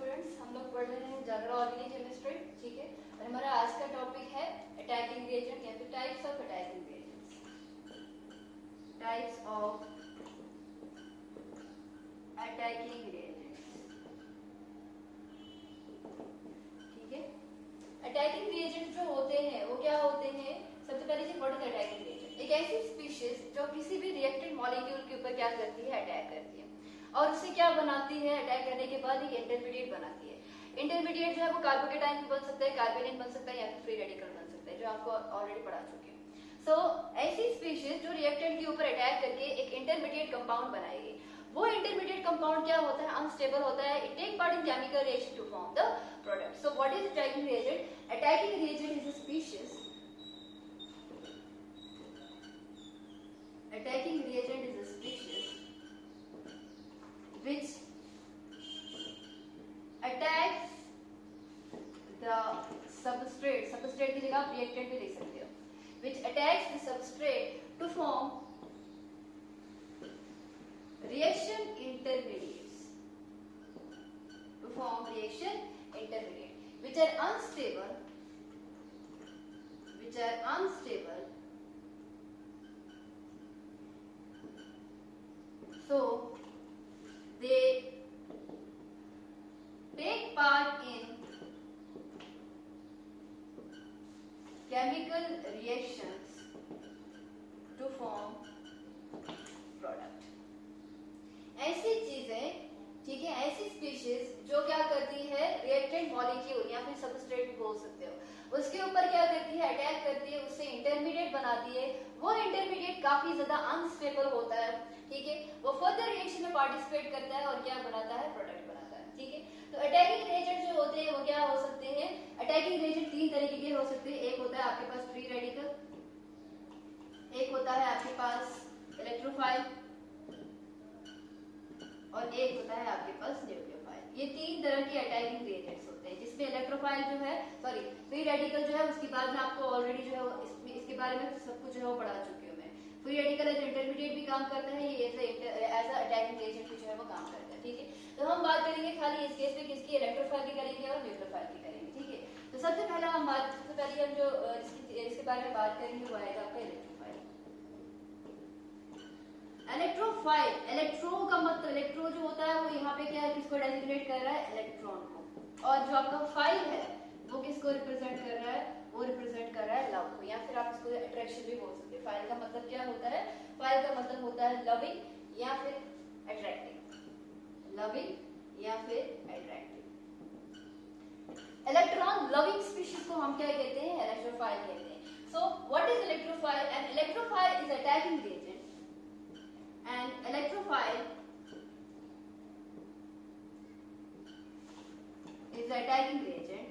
Students, हम लोग पढ़ रहे हैं जनरल ऑर्गेनिक केमिस्ट्री, ठीक है। और हमारा आज का टॉपिक है अटैकिंग रिएजेंट या फिर types of attacking reagents. Types of attacking reagents, ठीक है। अटैकिंग रिएजेंट जो होते हैं वो क्या होते हैं? सबसे पहले जी व्हाट इज अटैकिंग रिएजेंट? एक ऐसी स्पीशीज जो किसी भी रिएक्टेंट मॉलिक्यूल के ऊपर क्या करती है? अटैक करती है। और उससे क्या बनाती है? अटैक करने के बाद एक इंटरमीडिएट बनाती है। इंटरमीडिएट जो है वो कार्बोकेटाइन भी बन सकता है, कार्बेनिन बन सकता है या फिर फ्री रेडिकल बन सकता है, जो आपको ऑलरेडी पढ़ा चुके हैं। सो ऐसी स्पीशीज जो रिएक्टेंट के ऊपर अटैक करके एक इंटरमीडिएट कंपाउंड बनाएगी, वो इंटरमीडिएट कंपाउंड क्या होता है? अनस्टेबल होता है। It take part in chemical reaction to form the product. So what is attacking reagent? Attacking reagent is a species attacking reagent is a species which attacks the substrate की जगह आप reactant भी लिख सकते हो, which attacks the substrate to form reaction intermediates, which are unstable, so they take part in chemical reactions to form product. ऐसी चीजें, ठीक है, ऐसी स्पीशीज जो क्या करती है? रिएक्टेंट मॉलिक्यूल या फिर सबस्ट्रेट भी बोल सकते हो, उसके ऊपर क्या करती है? अटैक करती है, उससे इंटरमीडिएट बनाती है। वो इंटरमीडिएट काफी ज्यादा अनस्टेबल होता है, ठीक है। वो फर्दर रिएक्शन में पार्टिसिपेट करता है और क्या बनाता है? प्रोडक्ट बनाता है, ठीक है। तो अटैकिंग रिएजेंट जो होते हैं वो क्या हो सकते हैं? अटैकिंग रिएजेंट तीन तरीके के हो सकते हैं। एक होता है आपके पास फ्री रेडिकल, एक होता है आपके पास इलेक्ट्रोफाइल, और एक होता है आपके पास न्यूक्लियोफाइल। ये तीन तरह के अटैकिंग रिएजेंट्स होते हैं, जिसमें इलेक्ट्रोफाइल जो है, सॉरी फ्री रेडिकल जो है, उसके बाद में आपको ऑलरेडी जो है इसके बारे में सब कुछ जो है वो पढ़ा चुकी हूँ मैं। फ्री रेडिकल एज इंटरमीडिएट भी काम करता है, ये एज अ अटैकिंग रिएजेंट भी जो है वो काम करता है, ठीक है। तो हम बात करेंगे खाली इस केस में किसकी? इलेक्ट्रोफाइल की करेंगे और न्यूक्लियोफाइल की करेंगे, ठीक है। तो सबसे पहले हम जो इसके बारे में बात करेंगे वो आएगा आपका इलेक्ट्रोफाइल। इलेक्ट्रोफाइल, इलेक्ट्रो का मतलब, इलेक्ट्रो जो होता है वो यहाँ पे क्या है? किसको डेजिग्नेट कर रहा है? इलेक्ट्रॉन को। और जो आपका फाइल है वो किसको रिप्रेजेंट कर रहा है? वो रिप्रेजेंट कर रहा है लव को, या फिर आप इसको अट्रैक्शन भी बोल सकते हैं। फाइल का मतलब क्या होता है? फाइल का मतलब होता है लविंग या फिर अट्रैक्टिव, लविंग या फिर अट्रैक्टिव। इलेक्ट्रॉन लविंग स्पीशीज को हम क्या कहते हैं? इलेक्ट्रोफाइल कहते हैं। सो what is electrophile? An electrophile is attacking reagent, and electrophile is attacking reagent,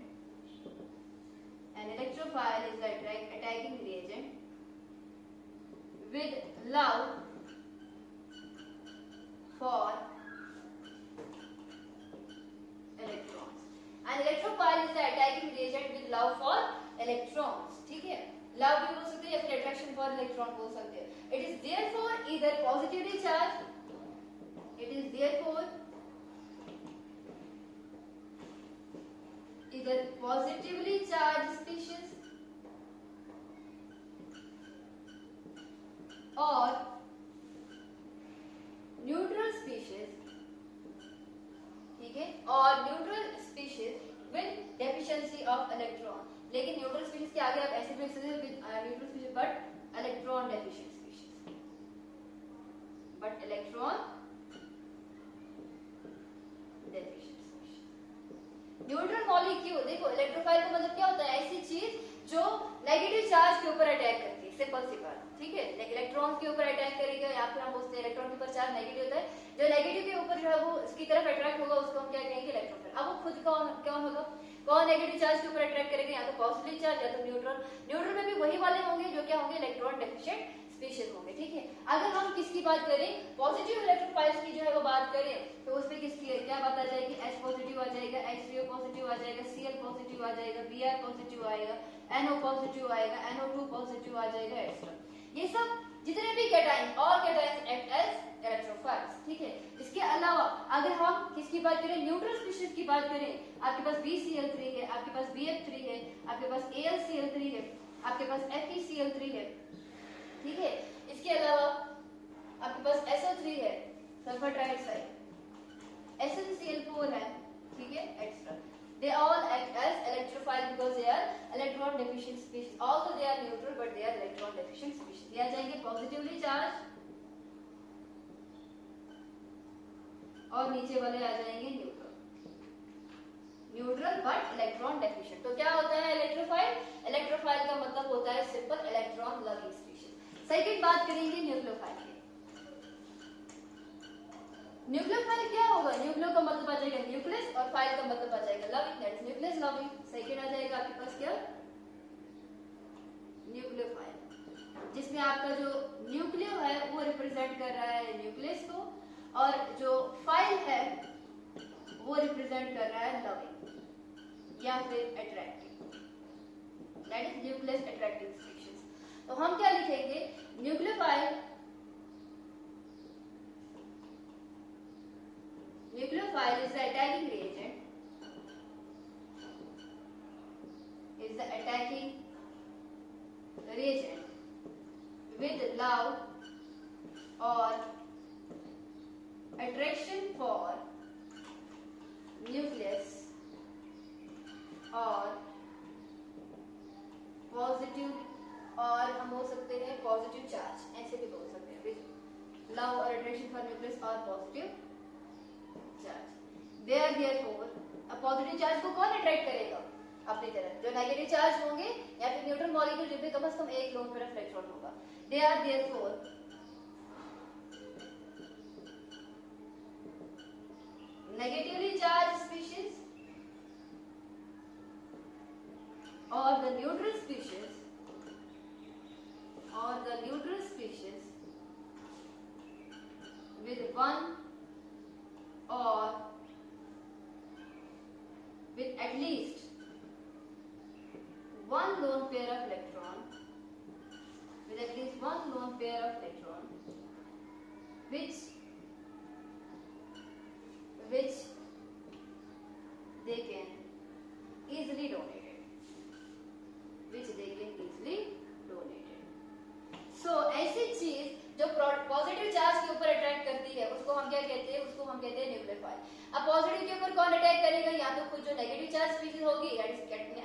an electrophile is attacking reagent with love for electrons. An electrophile is the attacking reagent with love for electrons, ठीक है। Love भी बोल सकते हैं या फिर attraction for electron बोल सकते हैं। It is therefore either positively charge, it is therefore either positively charge species और न्यूट्रल स्पीशीज, ठीक है, और neutral species with deficiency of electron. लेकिन न्यूट्रल स्पीशीज के आगे आप ऐसे भी लिख सकते हैं neutral species but electron deficient species, but electron deficient species. Neutral molecule, देखो इलेक्ट्रोफाइल का मतलब क्या होता है? ऐसी चीज जो नेगेटिव चार्ज के ऊपर अटैक करती है, सिंपल सी बात, ठीक है। इलेक्ट्रॉन के ऊपर अटैक करेगा, या फिर हम बोलते हैं इलेक्ट्रॉन के ऊपर चार्ज नेगेटिव होता है, जो नेगेटिव के ऊपर जो है वो इसकी तरफ अट्रैक्ट होगा, उसको हम क्या कहेंगे? इलेक्ट्रोफाइल। अब वो खुद कौन होगा? कौन नेगेटिव चार्ज के ऊपर अट्रैक्ट करेंगे? या तो पॉजिटिव चार्ज या तो न्यूट्रल। न्यूट्रल में भी वही वाले होंगे जो क्या होंगे? इलेक्ट्रॉन डेफिशिएंट स्पीशीज होंगे, ठीक है। अगर हम किसकी बात करें? पॉजिटिव इलेक्ट्रोफाइल्स की जो है वो बात करें तो उसमें किसकी क्या बात आ जाएगी? H पॉजिटिव आ जाएगा, H3O पॉजिटिव आ जाएगा, Cl पॉजिटिव आ जाएगा, Br पॉजिटिव आएगा, NO पॉजिटिव आएगा, NO2 पॉजिटिव आ जाएगा, एक्सेट्रा। ये सब जितने भी cation, all cations act as electrophiles, ठीक है। इसके अलावा अगर हम किसकी बात करें, न्यूट्रल स्पीशीज की बात करें, आपके पास BCl3 है, आपके पास BF3 है, आपके पास AlCl3 है, आपके पास FeCl3 है, ठीक है। इसके अलावा आपके पास SO3 है, सल्फर ट्राइऑक्साइड, SnCl4 है, ठीक है, extra. They all act as electrophile because they are electron deficient species. Although they are neutral, but they are electron deficient species. ये आ जाएंगे positively charged और नीचे वाले आ जाएंगे neutral, neutral but electron deficient. तो क्या होता है इलेक्ट्रोफाइल? इलेक्ट्रोफाइल का मतलब होता है simple electron loving species. Second बात करेंगे न्यूक्लियोफाइल की। न्यूक्लियोफाइल क्या होगा? न्यूक्लियो का मतलब आ जाएगा न्यूक्लियस और फाइल का मतलब आ जाएगा loving, that is nucleus loving. Second आ जाएगा आपके पास क्या? न्यूक्लियोफाइल, जिसमें आपका जो न्यूक्लियो है वो रिप्रेजेंट कर रहा है न्यूक्लियस को और जो फाइल है वो रिप्रेजेंट कर रहा है लविंग या फिर attractive, that is nucleus attractive species. तो हम क्या लिखेंगे? Nucleophile, nucleophile is the attacking reagent, is the attacking reagent with love or attraction for nucleus और पॉजिटिव, और हम बोल सकते हैं पॉजिटिव चार्ज, ऐसे भी बोल सकते हैं, विद लव और अट्रैक्शन फॉर न्यूक्लियस और पॉजिटिव चार्ज। Therefore, अब पॉजिटिव चार्ज को कौन अट्रैक्ट करेगा अपनी तरफ? जो नेगेटिव चार्ज होंगे या फिर न्यूट्रल मॉलिक्यूल जिनमें कम से कम एक लोन पेयर ऑफ इलेक्ट्रॉन होगा। They are therefore negatively charged species or the neutral species with one or with at least one lone pair of electron, with at least one lone pair of electron, which they can easily donated, so ऐसी चीज जो positive charge के ऊपर attract करती है उसको हम क्या कहते हैं? उसको हम कहते हैं न्यूक्लियोफाइल। अब पॉजिटिव के ऊपर कौन अटैक करेगा? या तो कुछ जो नेगेटिव चार्ज स्पीशीज होगी, दैट इज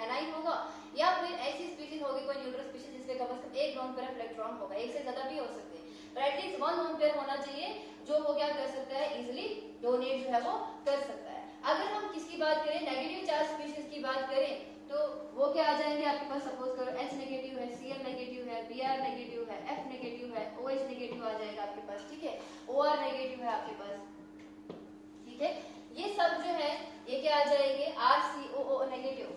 एनाइन होगा, या फिर ऐसी स्पीशीज होगी कोई न्यूट्रल स्पीशीज जिसमें कम से कम एक लोन पेयर ऑफ इलेक्ट्रॉन होगा, एक से ज्यादा भी हो सकते हैं, पर एटलीस्ट वन लोन पेयर होना चाहिए जो वो क्या कर सकता है? इजिली डोनेट जो है वो कर सकता है। अगर हम किसकी बात करें, नेगेटिव चार्ज स्पीशीज की बात करें, तो वो क्या आ जाएंगे आपके पास? सपोज करो H नेगेटिव है, Cl नेगेटिव है, Br नेगेटिव है, F नेगेटिव है, OH नेगेटिव आ जाएगा आपके पास, ठीक है, OR नेगेटिव है आपके पास, ठीक है। ये सब जो है ये क्या आ जाएंगे? RCOO नेगेटिव,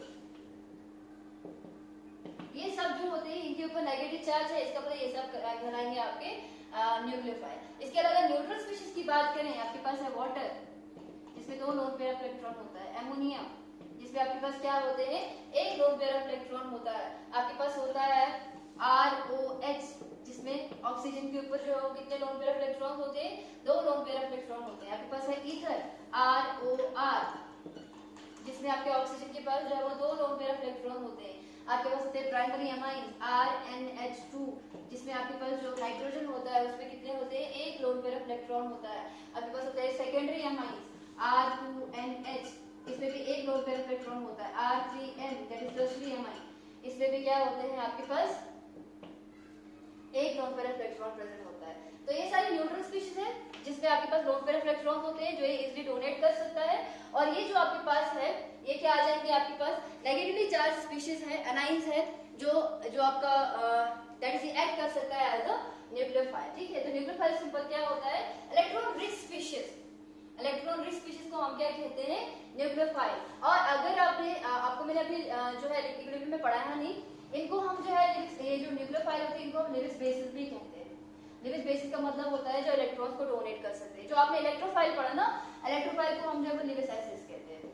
ये सब जो होते हैं इनके ऊपर नेगेटिव चार्ज है, इसका मतलब ये सब कहलाएंगे आपके न्यूक्लियोफाइल। इसके अलावा न्यूट्रल स्पीशीज की बात करें, आपके पास है वाटर जिसमें दो लोन पेयर ऑफ इलेक्ट्रॉन होता है, एमोनिया जिसमें आपके पास क्या होते हैं? एक लोन पेयर ऑफ इलेक्ट्रॉन होता है, आपके पास होता है ROH जिसमें ऑक्सीजन के ऊपर जो कितने लोन पेयर ऑफ इलेक्ट्रॉन होते हैं? दो लोन पेयर ऑफ इलेक्ट्रॉन होते हैं। आपके पास है ईथर ROR जिसमें आपके ऑक्सीजन के पास जो है वो दो लोन पेयर ऑफ इलेक्ट्रॉन होते हैं। आपके पास होते हैं प्राइमरी अमाइन RNH2 जिसमें आपके पास जो नाइट्रोजन होता है उसमें कितने होते हैं? एक लोन पेयर ऑफ इलेक्ट्रॉन होता है। आपके पास होता है सेकेंडरी अमाइन R2NH, इसमें भी एक लोन पेयर ऑफ इलेक्ट्रॉन होता है। R3N that is tertiary amine, इसमें भी क्या होते हैं? आपके पास एक lone pair of electron present होता है। तो ये सारी न्यूट्रल स्पीशीज है जिसमें आपके पास लोन पेयर ऑफ इलेक्ट्रॉन होते हैं जो ये इजीली डोनेट कर सकता है, और ये जो आपके पास है ये क्या आ जाएंगे? आपके पास नेगेटिवली चार्ज स्पीशीज है, एनाइंस है, जो आपका दैट इज एक्ट कर सकता है एज अ न्यूक्लियोफाइल, ठीक है। तो न्यूक्लियोफाइल सिंपल क्या होता है? Electron rich species, electron rich species को हम क्या कहते हैं? न्यूक्लियोफाइल। और अगर आपको मैंने अभी जो है इक्विलिब्रियम में पढ़ाया नहीं, इनको हम जो है ये जो न्यूक्लियोफाइल होते हैं इनको हम लिविस बेसिस भी कहते हैं। लिविस बेसिस का मतलब होता है जो इलेक्ट्रॉन्स को डोनेट कर सकते हैं। जो आपने इलेक्ट्रोफाइल पढ़ा ना, इलेक्ट्रोफाइल को हम जो है लिविस एसिड्स कहते हैं।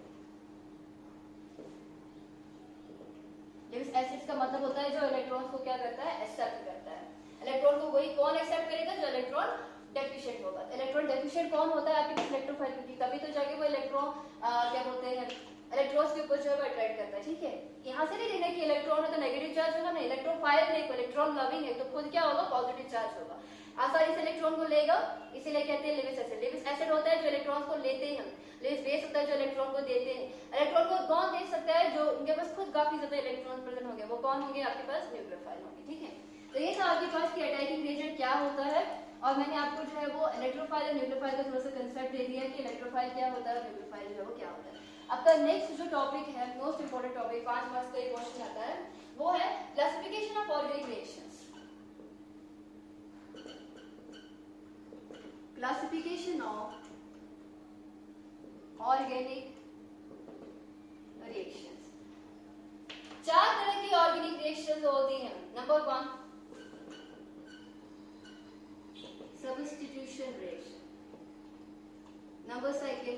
लिविस एसिड्स का मतलब होता है जो इलेक्ट्रॉन्स को क्या करता है? एक्सेप्ट करता है। इलेक्ट्रॉन को वही कौन एक्सेप्ट करेगा? जो इलेक्ट्रॉन डेफिशिएंट होगा। इलेक्ट्रॉन डेफिशिएंट कौन होता है आपके पास इलेक्ट्रोफाइल, क्योंकि तभी तो जाके वो इलेक्ट्रॉन क्या बोलते हैं इलेक्ट्रॉन्स के ऊपर जो है वो अट्रैक्ट करता है। ठीक है, यहाँ से नहीं लेना कि इलेक्ट्रॉन है तो नेगेटिव चार्ज होगा, नहीं, इलेक्ट्रोफाइल है, इलेक्ट्रॉन लविंग है तो खुद क्या होगा पॉजिटिव चार्ज होगा, आसानी से इलेक्ट्रॉन को लेगा, इसीलिए कहते हैं लेविस एसिड। लेविस एसिड होता है जो इलेक्ट्रॉन्स को लेते हैं, लेविस बेस होता है जो इलेक्ट्रॉन को देते हैं। इलेक्ट्रॉन को कौन दे सकता है, जो उनके पास खुद काफी ज्यादा इलेक्ट्रॉन प्रेजेंट होंगे, वो कौन होंगे आपके पास न्यूक्लियोफाइल होंगे। ठीक है, तो ये था आपके पास कि अटैकिंग रिएजेंट क्या होता है, और मैंने आपको जो है वो इलेक्ट्रोफाइल और न्यूक्लियोफाइल का थोड़ा सा कंसेप्ट दे दिया कि इलेक्ट्रोफाइल क्या होता है और न्यूक्लियोफाइल जो है वो क्या होता है। आपका नेक्स्ट जो टॉपिक है, मोस्ट इंपोर्टेंट टॉपिक, 5 मार्क्स का एक क्वेश्चन आता है, वो है classification of organic reactions. Classification of organic reactions. 4 तरह की ऑर्गेनिक रिएक्शंस होती हैं। Number 1 substitution reaction, number 2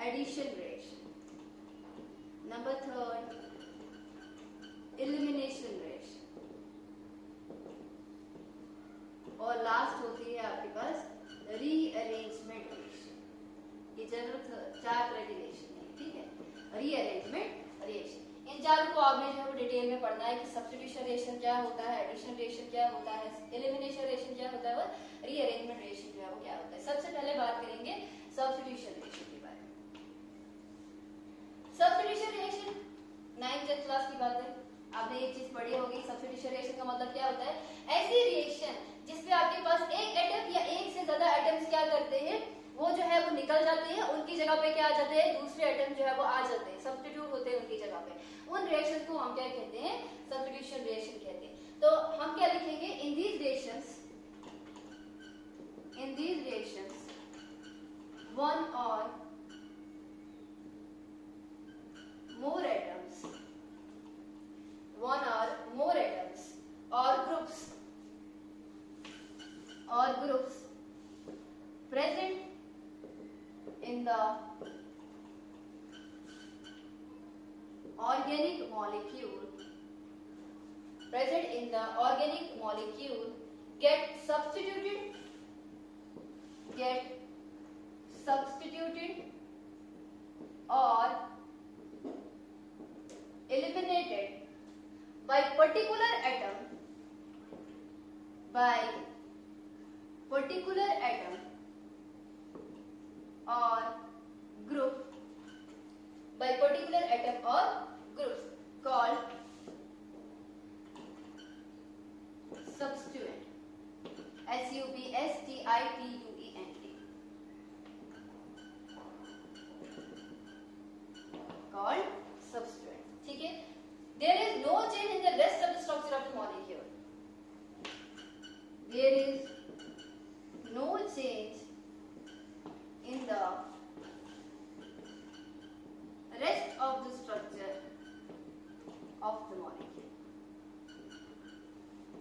addition reaction, number 3 elimination reaction, और लास्ट होती है आपके पास रीअरेंजमेंट रिएक्शन। ये जनरल 4 तरह की रिएक्शन है। ठीक है, रीअरेंजमेंट रिएक्शन, इन चारों को आपने जो है डिटेल में पढ़ना है कि सब्स्टिट्यूशन रिएक्शन क्या होता है, एडिशन रिएक्शन क्या होता है, एलिमिनेशन रिएक्शन क्या होता है, और रीअरेंजमेंट रिएक्शन जो है वो क्या होता है। सबसे पहले बात करेंगे सब्स्टिट्यूशन रिएक्शन के बारे में। सब्स्टिट्यूशन रिएक्शन 9th क्लास की बात है, आपने ये चीज पढ़ी होगी। सब्स्टिट्यूशन रिएक्शन का मतलब क्या होता है, ऐसी रिएक्शन जिसमें आपके पास एक एटम या एक से ज्यादा एटम्स क्या करते हैं, वो जो है वो निकल जाते हैं, उनकी जगह पे क्या आ जाते हैं, दूसरे एटम जो है वो आ जाते हैं, सब्स्टिट्यूट होते हैं उनकी जगह पे। उन रिएक्शंस को हम क्या कहते हैं, सब्स्टिट्यूशन रिएक्शन कहते हैं। तो हम क्या लिखेंगे, इन दीज रिएक्शंस वन और मोर atoms or groups present in the organic molecule get substituted or eliminated by particular atom or group groups called substituent, substituent, called substituent. ठीक है, there is no change in the rest of the structure of the molecule. There is no change in the rest of the structure of the molecule.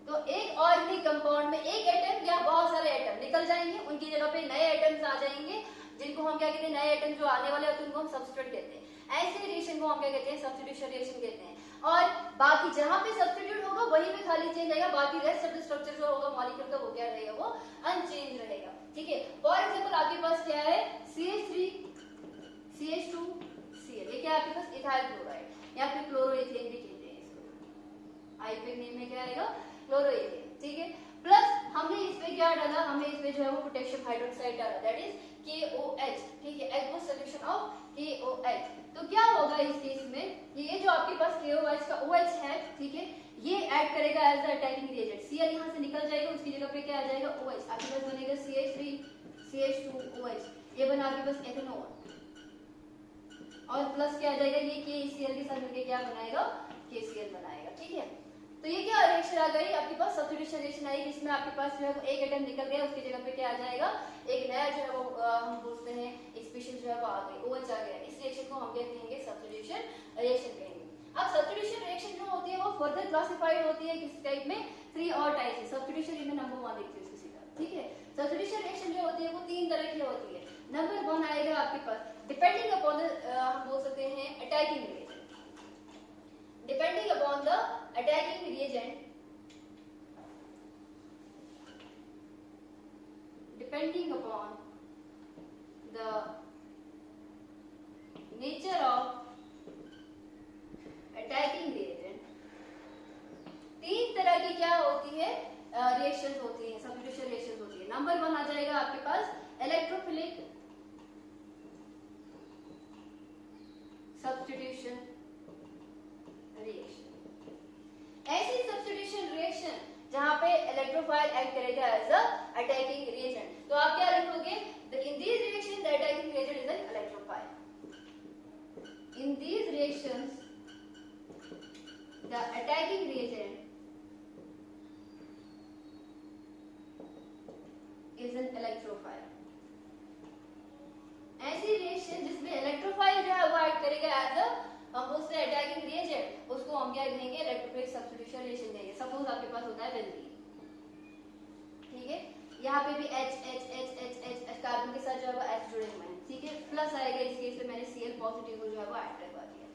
तो एक organic compound में एक atom या बहुत सारे atom निकल जाएंगे, उनकी जगह पे नए एटम्स आ जाएंगे, जिनको हम क्या कहते हैं, नए एटम जो आने वाले होते हैं उनको हम सब्स्टिट्यूट कहते हैं। ऐसे रिएक्शन को हम क्या कहते हैं, सब्स्टिट्यूशन रिएक्शन कहते हैं। और बाकी जहां पे सब्स्टिट्यूट होगा वहीं पे खाली चेंज आएगा, बाकी रेस्ट ऑफ द स्ट्रक्चर जो होगा मॉलिक्यूल का वो क्या रहेगा, वो अनचेंज रहेगा। ठीक है, फॉर एग्जांपल आपके पास क्या है, CH3 CH2Cl, ये क्या है आपके पास, इथाइल क्लोराइड या फिर क्लोरोइथेन भी कहते हैं इसको, आईपीएक नेम में क्या आएगा, क्लोरोइथेन। ठीक है, प्लस हमने इस पे क्या डाला, हमने इस पे जो है वो पोटेशियम हाइड्रोक्साइड डाला, दैट इज KOH। ठीक है, एक्वस सॉल्यूशन ऑफ KOH। तो क्या होगा इस केस में, ये जो आपके पास KOH का OH है, ठीक है, ये ऐड करेगा as the attacking reagent, Cl यहां से निकल जाएगा, उसकी जगह पे क्या आ जाएगा, OH, आपके पास बनेगा CH3 CH2OH, ये बना आपके पास एथेनॉल, और प्लस क्या आ जाएगा, ये KCl के साथ मिलकर क्या बनाएगा, KCl बनाएगा। ठीक है, तो ये क्या रिएक्शन आ गई आपके पास, सब्स्टिट्यूशन रिएक्शन आई, जिसमें आपके पास जो है वो एक एटम निकल गया, उसकी जगह पे क्या आ जाएगा, एक नया जो है वो हम बोलते हैं स्पीशीज जो है वो आ गई, OH आ गया। इस रिएक्शन को हम क्या कहेंगे, सब्स्टिट्यूशन रिएक्शन कहेंगे। अब सब्स्टिट्यूशन रिएक्शन जो होती है वो फर्दर क्लासिफाइड होती है किस टाइप में, 3 और टाइप्स है। सब्स्टिट्यूशन में नंबर 1 लिखते हैं इसको सीधा। ठीक है, सब्स्टिट्यूशन रिएक्शन जो होती है वो 3 तरह की होती है। नंबर 1 आएगा आपके पास डिपेंडिंग अपॉन द, हम बोल सकते हैं attacking reagent, depending upon the attacking reagent depending upon the nature of attacking reagent. तीन तरह की क्या होती है रिएक्शंस होती है, सब्स्टिट्यूशन रिएक्शंस होती है। नंबर 1 आ जाएगा आपके पास इलेक्ट्रोफिलिक सब्स्टिट्यूशन रिएक्शन। ऐसी सब्स्टिट्यूशन रिएक्शन जहां पे इलेक्ट्रोफाइल एक्ट करेगा एज अ अटैकिंग रिएजेंट। तो आप क्या लिखोगे, in these reaction the attacking reagent is an electrophile. In these reactions the attacking reagent is an electrophile. ऐसी रिएक्शन जिसमें इलेक्ट्रोफाइल जो है वो एक्ट करेगा as a compost attacking reagent, उसको हम क्या कहेंगे, इलेक्ट्रोफिलिक सब्स्टिट्यूशन रिएक्शन कहेंगे। सपोज आपके पास होता है बेंजीन, ठीक है, यहाँ पे भी H H H H H H carbon के साथ जो है वो H जुड़े हुए हैं, ठीक है, प्लस आएगा। इस केस में मैंने Cl पॉजिटिव को जो है वो ऐड करवा दिया।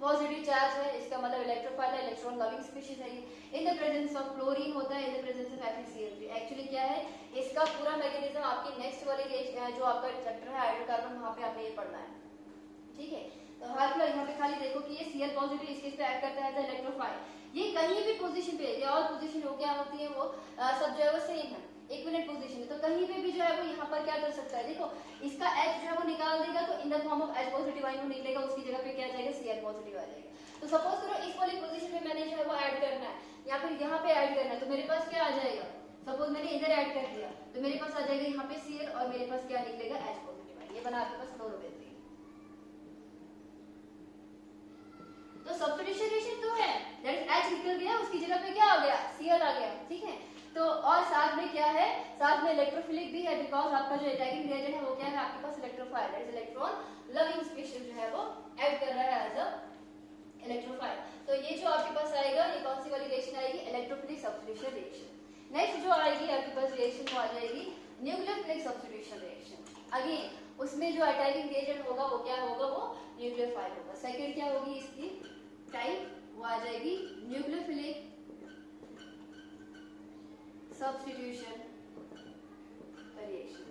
पॉजिटिव चार्ज है, इसका मतलब इलेक्ट्रोफाइल है, इलेक्ट्रॉन लविंग स्पीशीज है। In the presence of chlorine होता है, in the presence of FeCl3। Actually क्या है, इसका पूरा मैकेनिज्म आपकी नेक्स्ट वाली जो आपका चैप्टर है हाइड्रोकार्बन, वहां पे आपने ये पढ़ना है, ठीक है। तो हाल फिलहाल यहाँ पे खाली देखो कि ये Cl पॉजिटिव इस केस पे एक्ट करता है एज इलेक्ट्रोफाइल। ये कहीं भी पोजीशन पे या और पोजीशन हो क्या होती है वो सब जो है वो सेम है, इक्विवेलेंट पोजीशन है। तो कहीं पे भी जो है वो यहाँ पर क्या कर सकता है, देखो इसका H जो है वो निकाल देगा तो in the form of H positive ion निकलेगा, उसकी जगह पे क्या आ जाएगा, Cl पॉजिटिव आ जाएगा। तो सपोज करो इस वाली पोजीशन में मैंने जो है वो ऐड करना है या फिर यहाँ पे ऐड करना है, तो मेरे पास क्या आ जाएगा, सपोज मैंने इधर ऐड कर दिया तो मेरे पास आ जाएगा यहाँ पे Cl और मेरे पास क्या निकलेगा, H पॉजिटिव आयन। ये बना आपके पास फ्लोरो बेंजीन। तो सब्स्टिट्यूशन रिएक्शन तो है, दैट इज H निकल गया, उसकी जगह पे क्या आ गया, Cl आ गया, ठीक है। तो और साथ में क्या है, साथ में इलेक्ट्रोफिलिक भी है, बिकॉज आपका जो अटैकिंग रिएजेंट है वो क्या है आपके पास electrophile, that is electron loving species जो है वो ऐड कर रहा है एज अ इलेक्ट्रोफाइल। तो ये जो आपके पास आएगा, ये कौन सी वाली रिएक्शन आएगी, इलेक्ट्रोफिलिक सब्स्टिट्यूशन रिएक्शन। नेक्स्ट जो आएगी आपके पास रिएक्शन वो आ जाएगी न्यूक्लियोफिलिक सब्स्टिट्यूशन रिएक्शन। अगेन उसमें जो अटैकिंग रिएजेंट होगा वो क्या होगा, वो न्यूक्लियोफाइल होगा। सेकंड क्या होगी इसकी टाइप, वो आ जाएगी न्यूक्लियोफिलिक सब्स्टिट्यूशन रिएक्शन।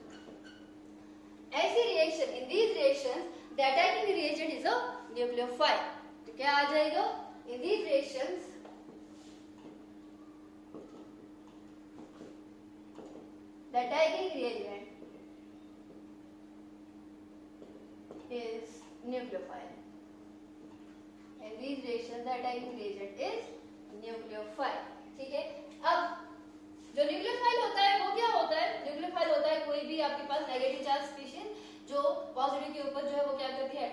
ऐसी reaction, in these reactions the attacking reagent is a nucleophile. तो क्या आ जाएगा, इन these reactions the attacking reagent is nucleophile. In these reactions the attacking reagent is nucleophile, ठीक है। अब जो न्यूक्लियोफाइल होता है वो क्या होता है, न्यूक्लियोफाइल होता है कोई भी आपके पास नेगेटिव चार्ज स्पीशीज जो पॉजिटिव के ऊपर जो है वो क्या करती है,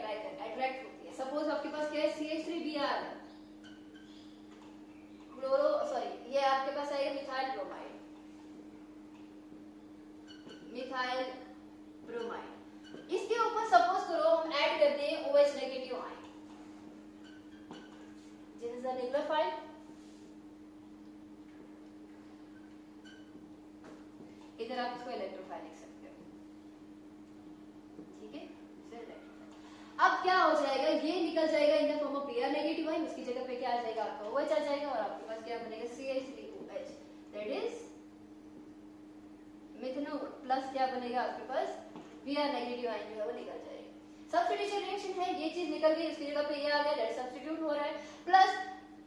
अट्रैक्ट होती है। सपोज आपके पास क्या है, CH3Br क्लोरो सॉरी ये आपके पास आएगा मिथाइल ब्रोमाइड, मिथाइल ब्रोमाइड। इसके ऊपर सपोज करो हम ऐड करते हैं OH negative ion, this is a nucleophile. इधर आप इसको इलेक्ट्रोफाइल लिख सकते हो, ठीक है। अब क्या हो जाएगा, ये निकल जाएगा in the form of Br negative ion, उसकी जगह पे क्या आ जाएगा आपका OH आ जाएगा और आपके पास क्या बनेगा, CH3OH, that is methanol plus क्या बनेगा आपके पास Br नेगेटिव आयन जो है वो निकल जाएगा। सब्स्टिट्यूशन रिएक्शन है, ये चीज निकल गई, उसकी जगह पे ये आ गया, दैट सब्स्टिट्यूट हो रहा है। प्लस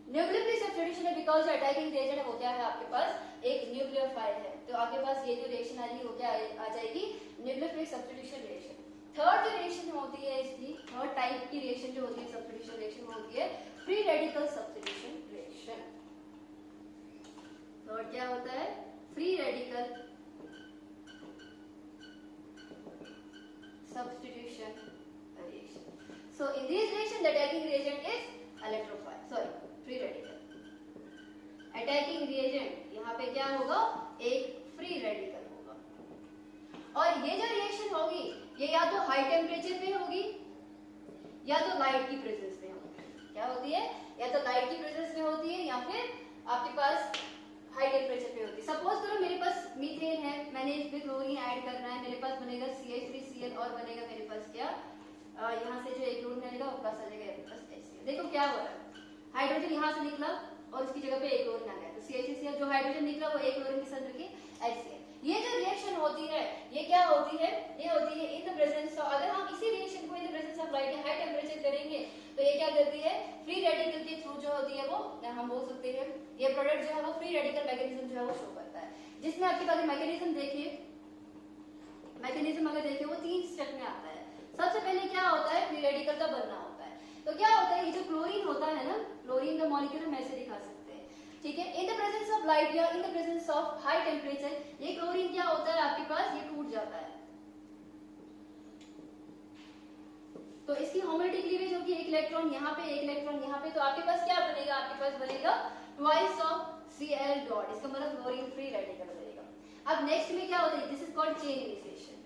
न्यूक्लियोफिलिक सब्स्टिट्यूशन है, बिकॉज़ जो अटैकिंग रिएजेंट है वो क्या है आपके पास एक न्यूक्लियोफाइल है। तो आपके पास ये जो रिएक्शन आ रही है वो क्या आ जाएगी, न्यूक्लियोफिलिक सब्स्टिट्यूशन रिएक्शन। थर्ड जो रिएक्शन होती है, इसकी थर्ड टाइप की रिएक्शन जो होती है सब्स्टिट्यूशन रिएक्शन वो होती है free radical substitution reaction. Third क्या होता है, free radical substitution reaction. So in this reaction the attacking reagent is electrophile, sorry free radical. Attacking reagent यहाँ पे क्या होगा, एक free radical होगा। और ये जो रिएक्शन होगी ये या तो हाई टेम्परेचर पे होगी या तो लाइट की प्रेजेंस में होगी। क्या होती है, या तो लाइट की प्रेजेंस में होती है या फिर आपके पास हाई टेम्परेचर पे होती है। सपोज करो मेरे पास मीथेन है, मैंने इसमें क्लोरीन ऐड करना है, मेरे पास बनेगा CH3Cl और बनेगा मेरे पास क्या, यहाँ से जो एक क्लोरीन बनेगा वो प्लस आ जाएगा मेरे पास HCl। देखो क्या हो रहा है, हाइड्रोजन यहाँ से निकला और उसकी जगह पे एक क्लोरीन आ गया, तो CH3Cl जो हाइड्रोजन निकला वो एक क्लोरीन के साथ मिलके HCl। ये जो रिएक्शन होती है ये क्या होती है, ये होती है इन द प्रेजेंस ऑफ, अगर हम इसी रिएक्शन को इन द प्रेजेंस ऑफ लाइट या हाई टेम्परेचर करेंगे तो ये क्या करती है, फ्री रेडिकल के थ्रू जो होती है वो हम बोल सकते हैं ये प्रोडक्ट जो है वो फ्री रेडिकल मैकेनिज्म जो है वो शो करता है, जिसमें आपके पास मैकेनिज्म देखिए, मैकेनिज्म अगर देखिए वो 3 स्टेप में आता है। सबसे पहले क्या होता है, फ्री रेडिकल का बनना होता है। तो क्या होता है, ये जो क्लोरीन होता है ना, क्लोरीन का मॉलिक्यूल हम ऐसे दिखा सकते हैं, ठीक है, in the presence of light या in the presence of high temperature ये क्लोरीन क्या होता है आपके पास, ये टूट जाता है। तो इसकी होमोलैरिटी क्लीवेज होगी, एक इलेक्ट्रॉन यहाँ पे, एक इलेक्ट्रॉन यहाँ पे, तो आपके पास क्या बनेगा, आपके पास बनेगा ट्वाइस ऑफ Cl डॉट, इसका मतलब क्लोरीन फ्री रेडिकल बनेगा। अब नेक्स्ट में क्या होता है, this is called chain initiation.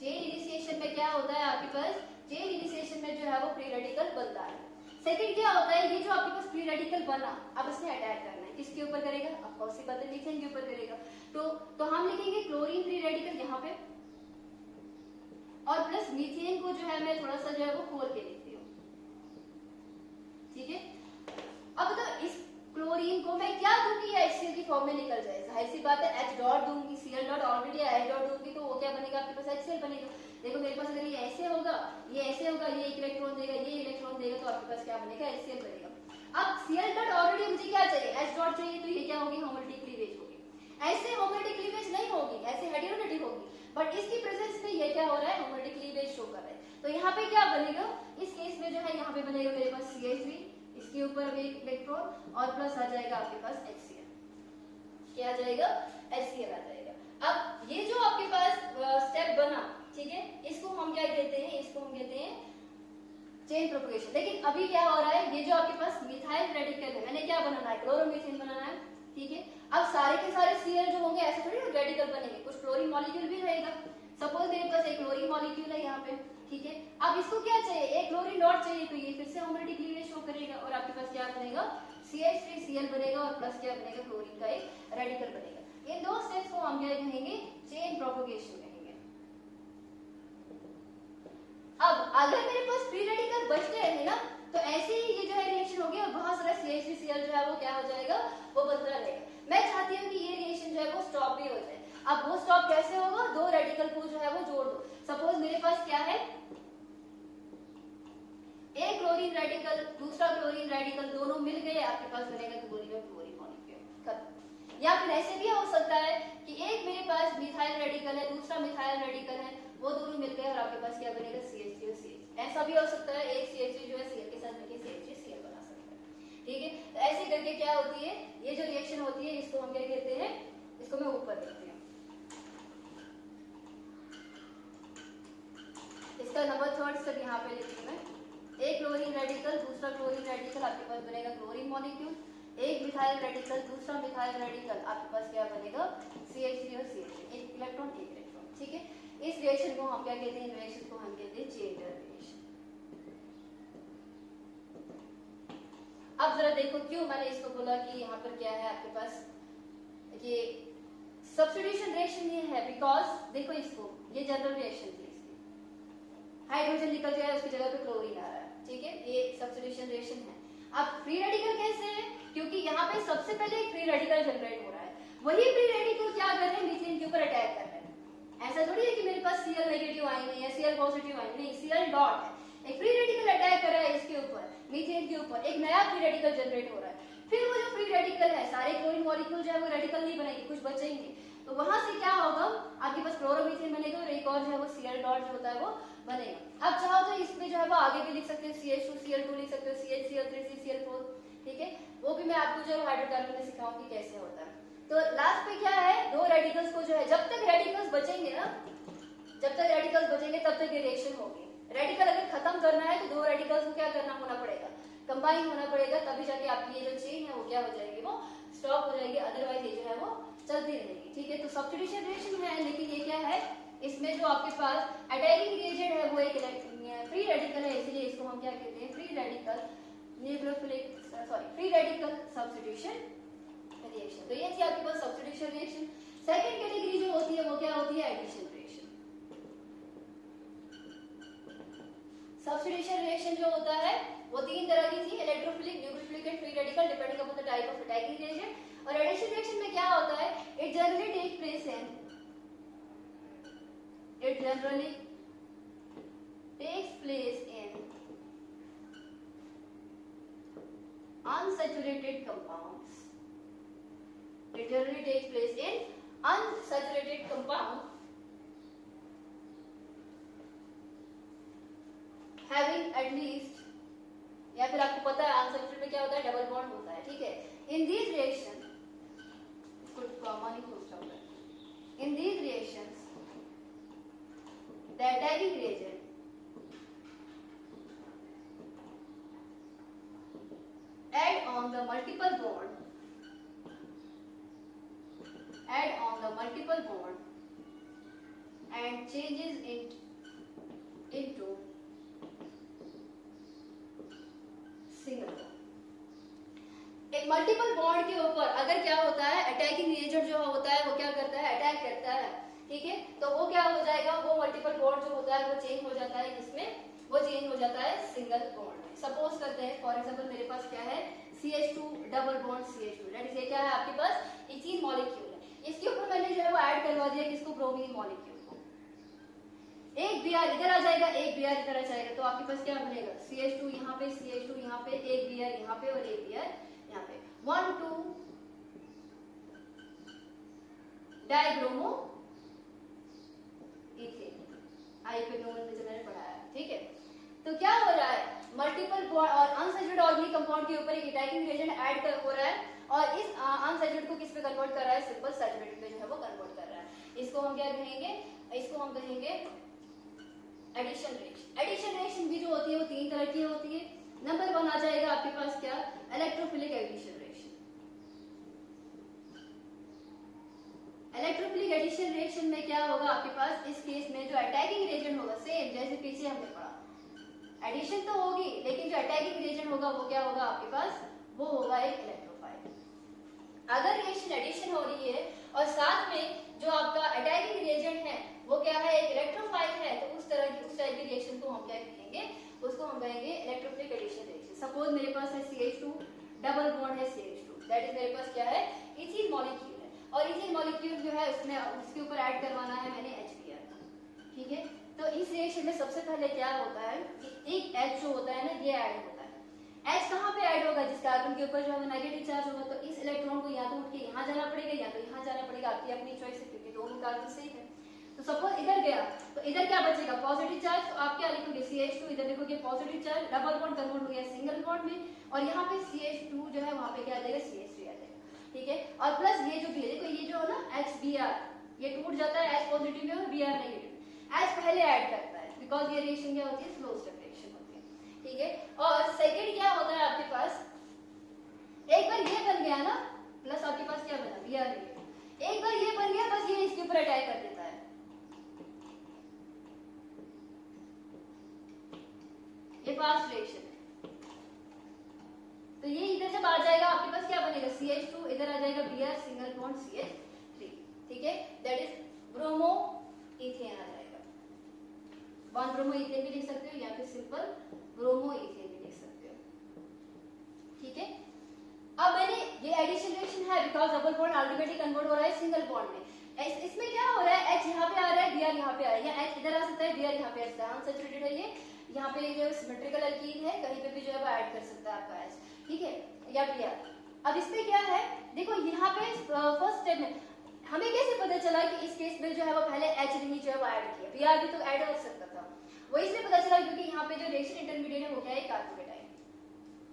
Chain initiation में क्या होता है आपके पास, चेन इनिशिएशन में जो है वो फ्री रेडिकल बनता है। सेकंड क्या होता है, ये जो आपके पास फ्री रेडिकल बना, अब इसने अटैक करना है, किसके ऊपर करेगा, अब कौन सी बात है, मीथेन के ऊपर करेगा। तो हम लिखेंगे क्लोरीन फ्री रेडिकल यहाँ पे, और प्लस मीथेन को जो है मैं थोड़ा सा जो है वो खोल के लिखती हूँ, ठीक है। अब तो इस क्लोरीन को मैं क्या दूंगी, HCl की फॉर्म में निकल जाए, जाहिर सी बात है H डॉट दूंगी, Cl dot already H dot दूंगी तो वो क्या बनेगा आपके पास, HCl बनेगा। देखो मेरे पास अगर ये ऐसे होगा, ये ऐसे होगा, ये इलेक्ट्रॉन देगा, ये इलेक्ट्रॉन देगा, तो आपके पास क्या बनेगा, HCl बनेगा। अब Cl डॉट ऑलरेडी मुझे क्या चाहिए, H डॉट चाहिए, तो ये क्या होगी, होमोलैरिटी क्लीवेज होगी। ऐसे होमोलैरिटी क्लीवेज नहीं होगी, ऐसे हेटेरोनिटी होगी, बट इसकी प्रेजेंस में ये क्या हो रहा है, होमोलैरिटी क्लीवेज शो कर रहा है। तो यहाँ पे क्या बनेगा, इस केस में जो है यहाँ पे बनेगा मेरे पास CH3, इसके ऊपर भी इलेक्ट्रॉन और प्लस आ जाएगा आपके पास HCl, क्या आ जाएगा, HCl आ जाएगा। अब ये जो आपके पास स्टेप बना, ठीक है, इसको हम क्या कहते हैं, इसको हम कहते हैं चेन प्रोपगेशन। लेकिन अभी क्या हो रहा है, ये जो आपके पास मिथाइल रेडिकल है, मैंने क्या बनाना है, क्लोरोमीथेन बनाना है, ठीक है। अब सारे के सारे Cl जो होंगे ऐसे थोड़ी रेडिकल बनेंगे, कुछ क्लोरीन मॉलिक्यूल भी रहेगा। सपोज मेरे पास एक क्लोरीन मॉलिक्यूल है यहाँ पे, ठीक है। अब इसको क्या चाहिए, एक क्लोरीन डॉट चाहिए, तो ये फिर से होमोलैरिटी क्लीवेज शो करेगा और आपके पास क्या बनेगा, CH3Cl बनेगा और प्लस क्या बनेगा, क्लोरीन का एक रेडिकल बनेगा। ये दो स्टेप्स को हम क्या कहेंगे, चेन प्रोपगेशन कहेंगे। अब अगर मेरे पास फ्री रेडिकल बचते हैं ना, तो ऐसे ही ये जो है रिएक्शन होगी और बहुत सारा CH3Cl जो है वो क्या हो जाएगा, वो बनता रहेगा। मैं चाहती हूँ कि ये रिएक्शन जो है वो स्टॉप भी हो जाए। अब वो स्टॉप कैसे होगा, दो रेडिकल को जो है वो जोड़ दो। सपोज मेरे पास क्या है, एक क्लोरीन रेडिकल दूसरा क्लोरीन रेडिकल दोनों मिल गए, आपके पास बनेगा क्लोरीन और क्लोरीन मॉलिक्यूल, खत्म। या फिर ऐसे भी हो सकता है कि एक मेरे पास मिथाइल रेडिकल है, दूसरा मिथाइल रेडिकल है, वो दोनों मिल गए और आपके पास क्या बनेगा, CH3 और CH। ऐसा भी हो सकता है एक CH3 जो है Cl के साथ मिलकर CH3Cl बना सकता है, ठीक है। तो ऐसे करके क्या होती है, ये जो रिएक्शन होती है इसको हम क्या कहते हैं, इसको मैं ऊपर लिखती हूँ। इसका नंबर थर्ड स्टेप यहाँ पे लिखती हूँ मैं, एक क्लोरीन रेडिकल दूसरा क्लोरीन रेडिकल, आपके पास बनेगा क्लोरीन मॉलिक्यूल। एक मिथाइल रेडिकल दूसरा मिथाइल रेडिकल, आपके पास क्या बनेगा, CH3 और CH3, एक इलेक्ट्रॉन एक इलेक्ट्रॉन, ठीक है। इस रिएक्शन को हम क्या कहते हैं, रिएक्शन को हम कहते हैं चेन रिएक्शन। अब जरा देखो क्यों मैंने इसको बोला कि यहाँ पर क्या है आपके पास, ये सब्स्टिट्यूशन रिएक्शन ये है, बिकॉज देखो इसको, ये जनरल रिएक्शन थी, हाइड्रोजन निकल गया उसकी जगह पे क्लोरीन आ रहा है, ठीक है, ये सब्स्टिट्यूशन रिएक्शन है। अब फ्री रेडिकल कैसे है, क्योंकि यहाँ पे सबसे पहले एक फ्री रेडिकल जनरेट हो रहा है, वही फ्री रेडिकल क्या कर रहे हैं, मीथेन के ऊपर अटैक कर रहे हैं। ऐसा थोड़ी है कि मेरे पास Cl नेगेटिव आयन है या Cl पॉजिटिव आयन नहीं, Cl डॉट है, एक फ्री रेडिकल अटैक कर रहा है इसके ऊपर, मीथेन के ऊपर, एक नया फ्री रेडिकल जनरेट हो रहा है। फिर वो जो फ्री रेडिकल है, सारे क्लोरीन मॉलिक्यूल जो है वो रेडिकल नहीं बनेंगे, कुछ बचेंगे, तो वहां से क्या होगा, आपके पास क्लोरोमीथेन बनेगा और एक और जो है वो Cl डॉट जो होता है वो बनेगा। अब चाहो तो इसमें जो है वो आगे भी लिख सकते हो, CH2Cl2 लिख सकते हो, CHCl3CCl4, ठीक है, वो भी मैं आपको जो है हाइड्रोकार्बन में सिखाऊंगी कैसे होता है। तो लास्ट पे क्या है, दो रेडिकल्स को जो है, जब तक रेडिकल्स बचेंगे ना, जब तक रेडिकल्स बचेंगे तब तक ये रिएक्शन होगी। रेडिकल अगर खत्म करना है तो दो रेडिकल्स को क्या करना होना पड़ेगा, कंबाइन होना पड़ेगा, तभी जाके आपकी ये जो चेन है वो क्या हो जाएगी, वो स्टॉप हो जाएगी, अदरवाइज ये जो है वो चलती रहेगी, ठीक है। तो सब्स्टिट्यूशन रिएक्शन है, लेकिन ये क्या है, इसमें जो आपके पास अटैकिंग रिएजेंट है वो एक फ्री रेडिकल है, इसलिए इसको हम क्या कहते हैं, free radical nucleophilic, sorry free radical substitution reaction. तो ये थी आपके पास सब्स्टिट्यूशन रिएक्शन। सेकंड कैटेगरी जो होती है वो क्या होती है, एडिशन रिएक्शन। सब्स्टिट्यूशन रिएक्शन जो होता है वो तीन तरह की थी, electrophilic, nucleophilic and free radical, depending upon the type of attacking reagent. और एडिशन रिएक्शन में क्या होता है, it generally take place in unsaturated compounds. It generally takes place in unsaturated compound having at least, या फिर आपको पता है unsaturated में क्या होता है, डबल बॉन्ड होता है, ठीक है. In these reactions, in these reactions, the attacking reagent add on the multiple bond and changes it into single bond. एक मल्टीपल बॉन्ड के ऊपर अगर क्या होता है, अटैकिंग रिएजेंट जो होता है वो क्या करता है, अटैक करता है, ठीक है. तो वो क्या हो जाएगा, वो मल्टीपल बॉन्ड जो होता है वो चेंज हो जाता है, किसमें, वो चेंज हो जाता है सिंगल बॉन्ड में. सपोज करते हैं फॉर एग्जांपल मेरे पास क्या है, CH2 double bond CH2, that is ये क्या है आपके पास इथीन मॉलिक्यूल है. इसके ऊपर मैंने जो है वो ऐड करवा दिया किसको, ब्रोमीन मॉलिक्यूल को. एक Br इधर आ जाएगा, एक Br इधर आ जाएगा, तो आपके पास क्या बनेगा, CH2 यहाँ पे, CH2 यहाँ पे, एक Br यहाँ पे और एक Br यहाँ पे, 1 2 डाइब्रोमो इथेन, आई पे नोन में मैंने पढ़ाया, ठीक है. तो क्या हो रहा है, मल्टीपल बॉन्ड और अनसैचुरेटेड ऑर्गेनिक कंपाउंड के ऊपर एक अटैकिंग रिएजेंट ऐड कर हो रहा है और इस अनसैचुरेटेड को किस पे कन्वर्ट कर रहा है, सिंपल सैचुरेटेड में जो है वो कन्वर्ट कर रहा है. इसको हम क्या कहेंगे, इसको हम कहेंगे एडिशन रिएक्शन. एडिशन रिएक्शन भी जो होती है वो तीन तरह की होती है. नंबर 1 आ जाएगा आपके पास क्या, electrophilic addition reaction. Electrophilic addition reaction में क्या होगा आपके पास, इस केस में जो अटैकिंग रिएजेंट होगा सेम जैसे पीछे हमने पढ़ा, एडिशन तो होगी लेकिन जो अटैकिंग रिएजेंट होगा वो क्या होगा आपके पास, वो होगा एक इलेक्ट्रोफाइल. अगर रिएक्शन एडिशन हो रही है और साथ में जो आपका अटैकिंग रिएजेंट है वो क्या है, एक इलेक्ट्रोफाइल है, तो उस टाइप की रिएक्शन को हम क्या कहेंगे, उसको हम कहेंगे इलेक्ट्रोफिलिक एडिशन रिएक्शन. सपोज मेरे पास है CH2 डबल बॉन्ड है CH2, दैट इज मेरे पास क्या है, इथीन मॉलिक्यूल है और इथीन मॉलिक्यूल जो है उसमें उसके ऊपर ऐड करवाना है मैंने HBr, ठीक है. तो इस रिएक्शन में सबसे पहले क्या होता है कि एक H जो होता है ना ये ऐड होता है. H कहाँ पे ऐड होगा, जिस कार्बन के ऊपर जो है नेगेटिव चार्ज होगा, तो इस इलेक्ट्रॉन को या तो उठ के यहाँ जाना पड़ेगा या तो यहाँ जाना पड़ेगा, आपकी अपनी चॉइस है क्योंकि दोनों कार्बन सेम है. तो सपोज इधर गया तो इधर क्या बचेगा, पॉजिटिव चार्ज, तो आप क्या लिखोगे CH2, इधर लिखोगे positive charge, double bond convert हो गया सिंगल बॉन्ड में और यहाँ पे CH2 जो है वहाँ पे क्या आ जाएगा, CH3 आ जाएगा, ठीक है. और प्लस ये जो भी है, देखो ये जो है ना HBr, ये टूट जाता है H पॉजिटिव में और Br नेगेटिव. H पहले ऐड करता है बिकॉज ये रिएक्शन क्या होती है, स्लो स्टेप रिएक्शन होती है, ठीक है. और सेकंड क्या होता है आपके पास, एक बार ये बन गया ना, प्लस आपके पास क्या बना, Br नेगेटिव, एक बार ये बन गया बस ये इसके ऊपर अटैक कर देता है, ये फास्ट रिएक्शन है. तो ये इधर जब आ जाएगा आपके पास क्या बनेगा, CH2 इधर आ जाएगा Br सिंगल बॉन्ड CH3, ठीक है, दैट इज ब्रोमो इथेन आ जाएगा. 1 ब्रोमो इथेन भी लिख सकते हो या फिर सिंपल ब्रोमो इथेन भी लिख सकते हो, ठीक है. अब मैंने ये एडिशन रिएक्शन है because double bond ultimately convert हो रहा है सिंगल बॉन्ड में. इसमें क्या हो रहा है, H यहाँ पे आ रहा है, Br यहाँ पे आ रहा है, या H इधर आ सकता है, Br यहाँ पे आ सकता है, अनसैचुरेटेड है ये, यहाँ पे जो सिमेट्रिकल एल्कीन है कहीं पे भी जो है वो ऐड कर सकता है आपका H, ठीक है, या Br. अब इसमें क्या है, देखो यहाँ पे फर्स्ट स्टेप में हमें कैसे पता चला कि इस केस में जो है वो पहले H नहीं जो है वो ऐड किया, Br भी तो ऐड हो सकता था, वो इसलिए पता चला क्योंकि यहाँ पे जो रिएक्शन इंटरमीडिएट है वो क्या है, कार्बोकेटाइन.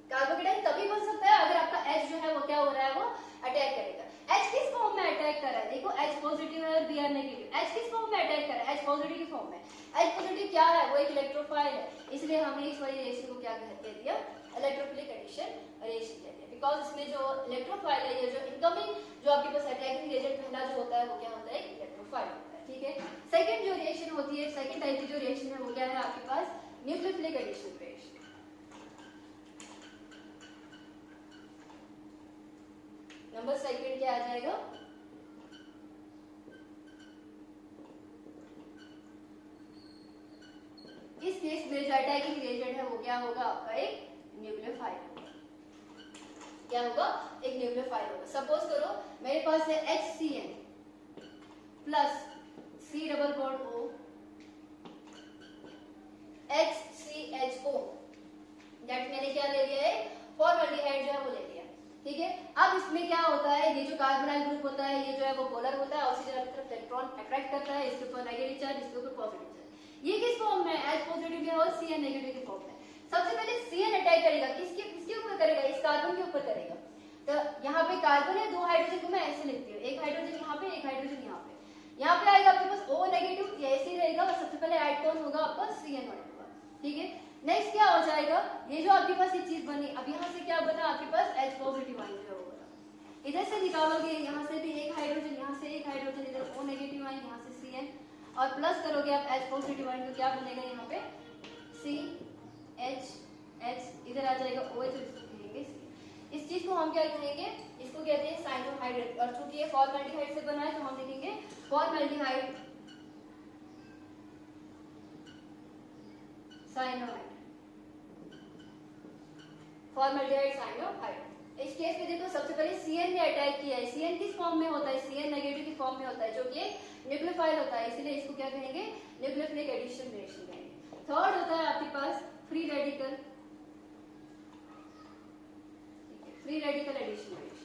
कार्बोकेटाइन तभी बन सकता है अगर आपका H जो है वो क्या हो रहा है, वो अटैक करेगा. H किस फॉर्म में अटैक कर रहा है, देखो H पॉजिटिव है और Br नेगेटिव, H किस फॉर्म में अटैक कर रहा है, H पॉजिटिव की फॉर्म में. H पॉजिटिव क्या है, वो एक इलेक्ट्रोफाइल है, इसलिए हमने इस वाली रिएक्शन को क्या कह दिया, इलेक्ट्रोफिलिक एडिशन रिएक्शन कह दिया, बिकॉज इसमें जो इलेक्ट्रोफाइल है, ये जो इनकमिंग जो आपके पास अटैकिंग रिएजेंट पहला जो होता है वो क्या होता है, इलेक्ट्रोफाइल होता है, ठीक है. सेकंड जो रिएक्शन होती है, सेकंड टाइप की जो रिएक्शन है वो क्या है आपके पास, nucleophilic addition reaction. Number second क्या आ जाएगा, इस केस में जो अटैकिंग रिएजेंट है वो क्या होगा आपका, एक न्यूक्लियोफाइल. क्या होगा, एक न्यूक्लियोफाइल होगा। सपोज करो मेरे पास है HCN plus C double bond O HCHO, that मैंने क्या ले लिया है, फॉर्मल्डिहाइड जो है वो ले लिया। ठीक है, अब इसमें क्या होता है, ये जो कार्बोनाइल ग्रुप होता है ये जो है वो पोलर होता है, ऑक्सीजन की तरफ इलेक्ट्रॉन अट्रैक्ट करता है, इसके ऊपर नेगेटिव चार्ज, इसके ऊपर पॉजिटिव चार्ज। ये किस फॉर्म में, H पॉजिटिव में और Cn नेगेटिव के फॉर्म में। सबसे पहले Cn अटैक करेगा, किसके ऊपर करेगा, इस कार्बन के ऊपर करेगा। तो यहाँ पे कार्बन है, 2 हाइड्रोजन को मैं ऐसे लिखती हूँ, एक हाइड्रोजन यहाँ पे, एक हाइड्रोजन यहाँ पे। यहाँ पे आएगा आपके पास O नेगेटिव, ये ऐसे ही रहेगा, और सबसे पहले ऐड कौन होगा आपका, Cn होगा। ठीक है, नेक्स्ट क्या हो जाएगा, ये जो आपके पास ये चीज बनी, अब यहाँ से क्या बना आपके पास H पॉजिटिव आयन जो होगा, इधर से निकालोगे, यहाँ से भी एक हाइड्रोजन, यहाँ से एक हाइड्रोजन, इधर O नेगेटिव आयन, यहाँ से Cn, और प्लस करोगे आप H पॉजिटिव आयन, तो क्या बनेगा यहाँ पे CH, इधर आ जाएगा OH, कहेंगे C। इस चीज को हम क्या कहेंगे, इसको कहते हैं साइनोहाइड्रेट, और चूंकि ये फॉर्मल्डिहाइड से बना है तो हम लिखेंगे फॉर्मल्डिहाइड साइनोहाइड, फॉर्मल्डिहाइड साइनोहाइड। इस केस में देखो सबसे पहले Cn ने अटैक किया है, Cn किस फॉर्म में होता है, Cn नेगेटिव की फॉर्म में होता है, जो कि न्यूक्लियोफाइल होता है, इसलिए इसको क्या कहेंगे, न्यूक्लियोफिलिक एडिशन रिएक्शन कहेंगे। थर्ड होता है आपके पास free radical, free radical addition reaction.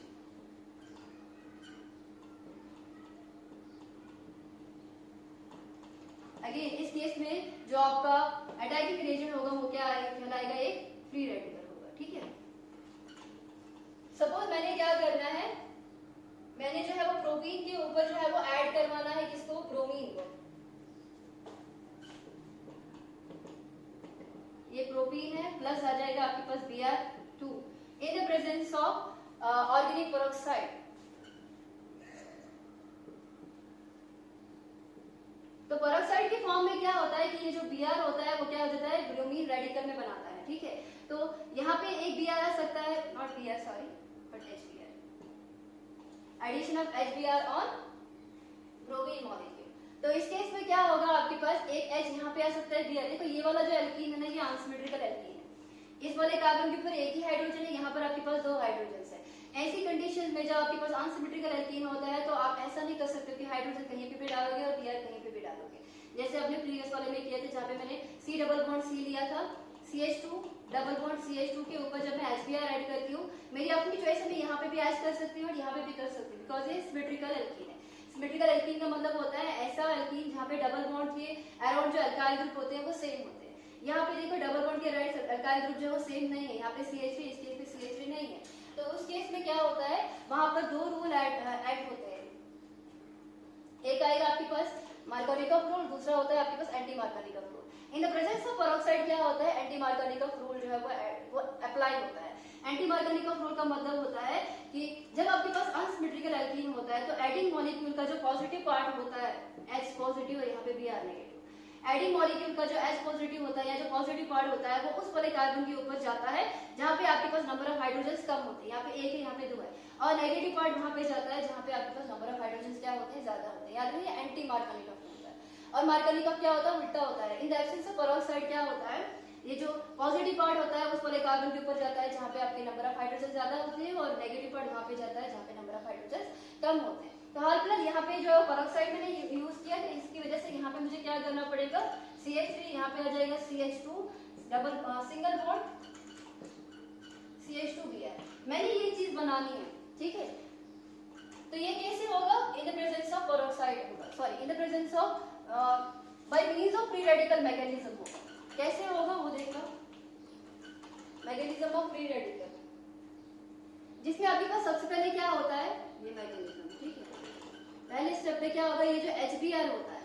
Again इस केस में जो आपका अटैकिंग रिएजेंट होगा वो क्या कहलाएगा, एक फ्री रेडिकल होगा। ठीक है, सपोज मैंने क्या करना है, मैंने जो है वो प्रोटीन के ऊपर जो है वो ऐड करवाना है किसको, ब्रोमीन को। ये प्रोटीन है, प्लस आ जाएगा आपके पास Br2 in the presence of organic peroxide. तो पेरोक्साइड के फॉर्म में क्या होता है कि ये जो Br होता है वो क्या हो जाता है, ब्रोमीन रेडिकल में बनाता है। ठीक है, तो यहाँ पे एक Br आ सकता है, not Br sorry but HBr, addition of HBr on bromine molecule. तो इस केस में क्या होगा, आपके पास एक H यहाँ पे आ सकता है Br। देखो ये वाला जो एल्कीन है ना, ये अनसिमेट्रिकल एल्कीन है, इस वाले कार्बन के ऊपर एक ही हाइड्रोजन है, यहाँ पर आपके पास 2 हाइड्रोजन है। ऐसी कंडीशन में जब आपके पास अनसिमेट्रिकल एल्कीन होता है तो आप ऐसा नहीं कर सकते कि हाइड्रोजन कहीं पे भी डालोगे और Br कहीं पे भी डालोगे, जैसे अपने प्रीवियस वाले में किए थे, जहाँ पे मैंने C डबल बॉन्ड C लिया था, CH2 डबल बॉन्ड CH2 के ऊपर जब मैं HBr ऐड करती हूँ, मेरी अपनी चॉइस है, मैं यहाँ पे भी ऐड कर सकती हूँ और यहाँ पे भी कर सकती हूँ, बिकॉज ये सिमेट्रिकल एल्कीन है। सिमेट्रिकल एल्कीन का मतलब होता है ऐसा एल्कीन जहाँ पे डबल बॉन्ड के अराउंड जो अल्काइल ग्रुप होते हैं वो सेम होते हैं। यहाँ पे देखो डबल बॉन्ड के राइट अल्काइल ग्रुप जो है वो सेम नहीं है, यहाँ पे CH3, इस केस पे CH3 नहीं है, तो उस केस में क्या होता है, वहां पर 2 रूल ऐड होते हैं। एक आएगा आपके पास मार्कोनिकॉफ रूल, दूसरा होता है आपके पास anti Markovnikov rule. In the presence of peroxide क्या होता है, एंटी मार्कोनिकॉफ रूल जो है वो अप्लाई होता है। एंटी मार्कोनिकॉफ रूल का मतलब होता है कि जब आपके पास अनसिमेट्रिकल एल्कीन होता है तो एडिंग मॉलिक्यूल का जो पॉजिटिव पार्ट होता है H पॉजिटिव और यहाँ पे Br नेगेटिव, एडिंग मॉलिक्यूल का जो H पॉजिटिव होता है या जो पॉजिटिव पार्ट होता है वो उस वाले कार्बन के ऊपर जाता है जहाँ पे आपके पास नंबर ऑफ हाइड्रोजन्स कम होते हैं, यहाँ पे 1 है यहाँ पे 2 है, और नेगेटिव पार्ट वहाँ पे जाता है जहाँ पे आपके पास नंबर ऑफ हाइड्रोजन्स क्या होते हैं, ज्यादा होते हैं। याद रखिए एंटी मार्कोनिकॉफ होता है, और मार्कोनिकॉफ क्या होता है, उल्टा होता है। In the absence of peroxide क्या होता है, ये जो पॉजिटिव पार्ट होता है उस वाले कार्बन के ऊपर जाता है जहाँ पे आपके नंबर ऑफ हाइड्रोजन ज्यादा होते हैं, और नेगेटिव पार्ट वहाँ पे जाता है जहाँ पे नंबर ऑफ हाइड्रोजन कम होते हैं। तो हाल फिलहाल यहाँ पे जो पेरोक्साइड मैंने यूज किया है, इसकी वजह से यहाँ पे मुझे क्या करना पड़ेगा, CH3 यहाँ पे आ जाएगा CH2 double single bond CH2Br, मैंने ये चीज बनानी है। ठीक है, तो ये कैसे होगा, in the presence of peroxide होगा, sorry in the presence of by means of free radical mechanism होगा। कैसे होगा वो देखो, मैकेनिज्म ऑफ फ्री रेडिकल, जिसमें आपके पास सबसे पहले क्या होता है, ये मैकेनिज्म। ठीक है, पहले स्टेप पे क्या होगा, ये जो HBr होता है